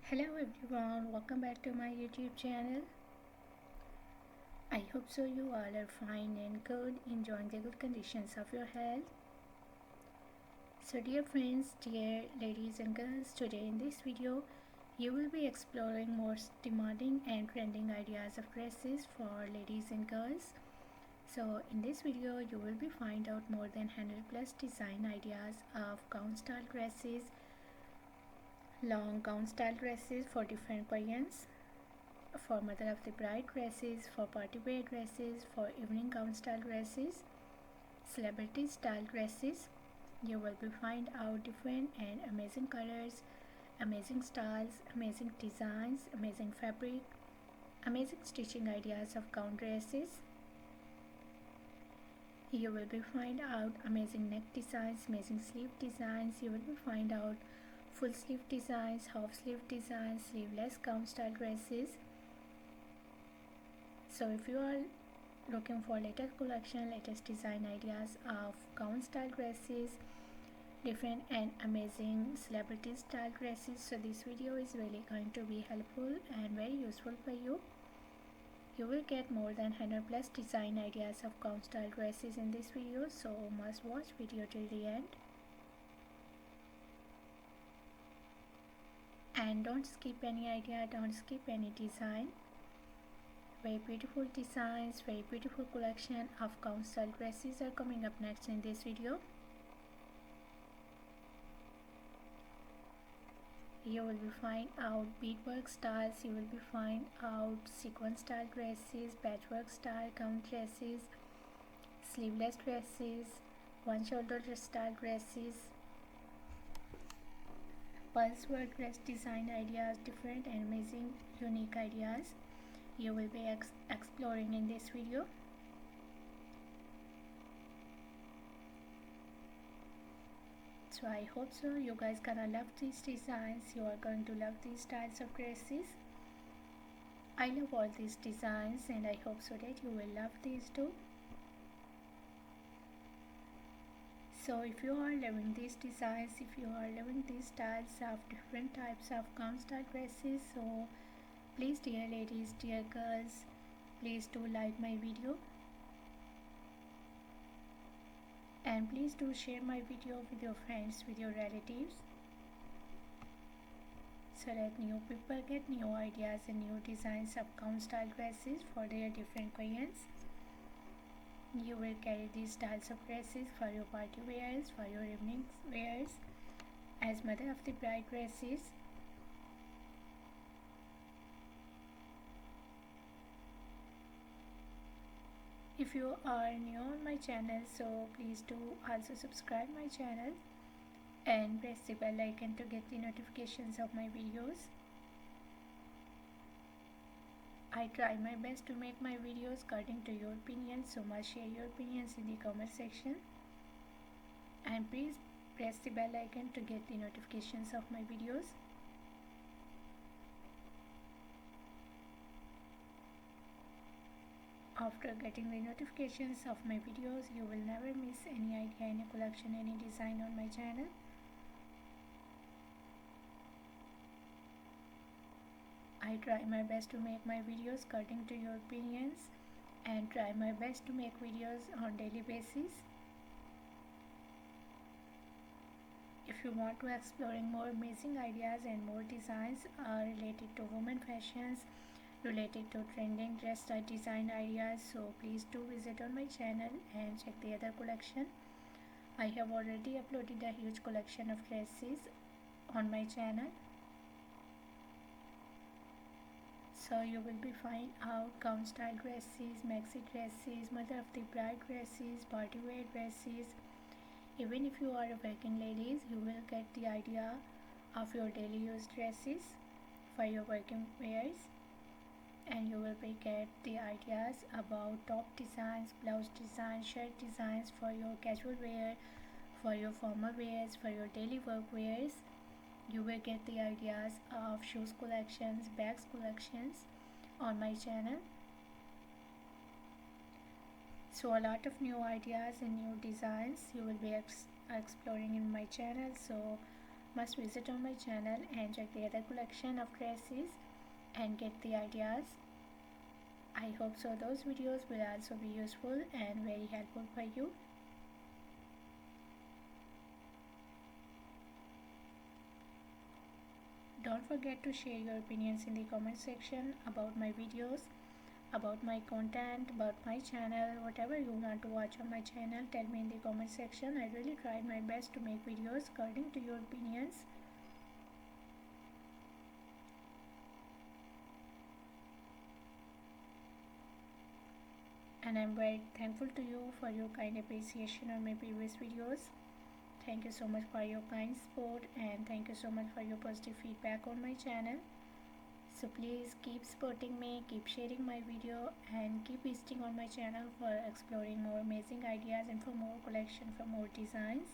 Hello everyone, welcome back to my YouTube channel. I hope so you all are fine and good, enjoying the good conditions of your health. So dear friends, dear ladies and girls, today in this video you will be exploring most demanding and trending ideas of dresses for ladies and girls. So in this video you will be find out more than 100 plus design ideas of gown style dresses, long gown style dresses for different variants, for mother of the bride dresses, for party wear dresses, for evening gown style dresses, celebrity style dresses. You will be find out different and amazing colors, amazing styles, amazing designs, amazing fabric, amazing stitching ideas of gown dresses. You will be find out amazing neck designs, amazing sleeve designs. You will be find out full sleeve designs, half sleeve designs, sleeveless gown style dresses. So if you are looking for latest collection, latest design ideas of gown style dresses, different and amazing celebrity style dresses, so this video is really going to be helpful and very useful for you. You will get more than 100 plus design ideas of gown style dresses in this video, so must watch video till the end. And don't skip any idea, don't skip any design. Very beautiful designs, very beautiful collection of gown style dresses are coming up next in this video. You will be find out beadwork styles, you will be find out sequin style dresses, patchwork style gown dresses, sleeveless dresses, one shoulder style dresses, pulse work dress design ideas, different and amazing unique ideas you will be exploring in this video. So I hope so you guys gonna love these designs, you are going to love these styles of dresses. I love all these designs and I hope so that you will love these too. So if you are loving these designs, if you are loving these styles of different types of gown style dresses, so please dear ladies, dear girls, please do like my video and please do share my video with your friends, with your relatives, so that new people get new ideas and new designs of gown style dresses for their different variants. You will carry these styles of dresses for your party wears, for your evening wears, as mother of the bride dresses. If you are new on my channel, so please do also subscribe my channel and press the bell icon to get the notifications of my videos. I try my best to make my videos according to your opinions, so must share your opinions in the comment section and please press the bell icon to get the notifications of my videos. After getting the notifications of my videos, you will never miss any idea, any collection, any design on my channel. I try my best to make my videos according to your opinions and try my best to make videos on daily basis. If you want to exploring more amazing ideas and more designs related to women fashions, related to trending dress style design ideas, so please do visit on my channel and check the other collection. I have already uploaded a huge collection of dresses on my channel. So you will be find out gown style dresses, maxi dresses, mother of the bride dresses, party wear dresses. Even if you are a working ladies, you will get the idea of your daily use dresses for your working wears, and you will be get the ideas about top designs, blouse designs, shirt designs for your casual wear, for your formal wears, for your daily work wears. You will get the ideas of shoes collections, bags collections on my channel. So a lot of new ideas and new designs you will be exploring in my channel, so must visit on my channel and check the other collection of dresses and get the ideas. I hope so those videos will also be useful and very helpful for you. Don't forget to share your opinions in the comment section about my videos, about my content, about my channel, whatever you want to watch on my channel. Tell me in the comment section. I really tried my best to make videos according to your opinions. And I'm very thankful to you for your kind appreciation on my previous videos. Thank you so much for your kind support and thank you so much for your positive feedback on my channel. So please keep supporting me, keep sharing my video and keep visiting on my channel for exploring more amazing ideas and for more collection, for more designs.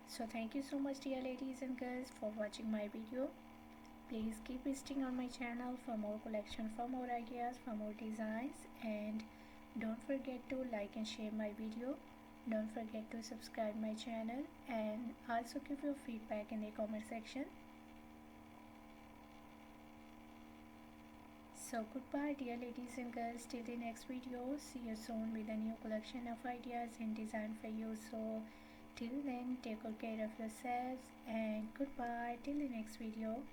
So thank you so much dear ladies and girls for watching my video. Please keep visiting on my channel for more collection, for more ideas, for more designs, and don't forget to like and share my video. Don't forget to subscribe my channel and also give your feedback in the comment section. So goodbye dear ladies and girls, till the next video. See you soon with a new collection of ideas and design for you. So till then, take good care of yourselves and goodbye till the next video.